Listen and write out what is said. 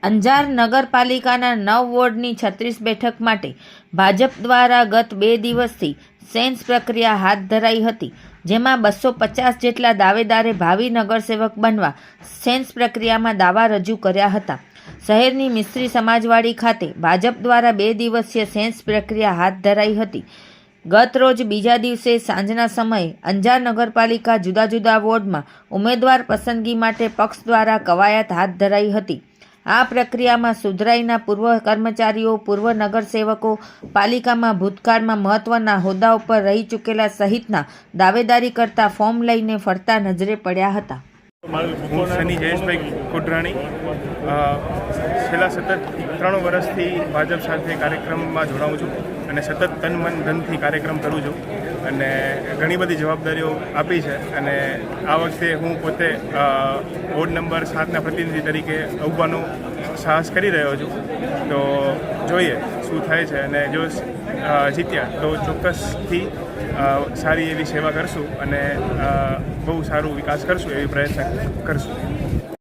અંજાર નગરપાલિકાના 9 વોર્ડની 36 બેઠક માટે ભાજપ દ્વારા ગત 2 દિવસથી સેન્સ પ્રક્રિયા હાથ ધરાઈ હતી, જેમાં 250 જેટલા દાવેદારે ભાવિ નગરસેવક બનવા સેન્સ પ્રક્રિયામાં દાવા રજૂ કર્યા હતા. શહેરની મિસ્ત્રી સમાજવાડી ખાતે ભાજપ દ્વારા 2 દિવસીય સેન્સ પ્રક્રિયા હાથ ધરાઈ હતી. ગત રોજ બીજા દિવસે સાંજના સમયે અંજાર નગરપાલિકા જુદા જુદા વોર્ડમાં ઉમેદવાર પસંદગી માટે પક્ષ દ્વારા કવાયત હાથ ધરાઈ હતી. આ પ્રક્રિયામાં સુધરાઈના પૂર્વ કર્મચારીઓ, પૂર્વ નગરસેવકો, પાલિકામાં ભૂતકાળમાં મહત્વના હોદ્દાઓ પર રહી ચૂકેલા સહિતના દાવેદારી કરતા ફોર્મ લઈને ફરતા નજરે પડ્યા હતા. હું સની જયેશભાઈ કોટરાણી છેલ્લા સતત 3 વર્ષથી ભાજપ સાથે કાર્યક્રમમાં જોડાઉં છું અને સતત તન મન ધનથી કાર્યક્રમ કરું છું અને ઘણી બધી જવાબદારીઓ આપી છે. અને આ વખતે હું પોતે વોર્ડ નંબર 7ના પ્રતિનિધિ તરીકે આવવાનો સાહસ કરી રહ્યો છું. તો જોઈએ શું થાય છે, અને જો જીત્યા તો ચોક્કસથી સારી એવી સેવા કરશું અને બહુ સારું વિકાસ કરશું એવી પ્રયત્ન કરશું.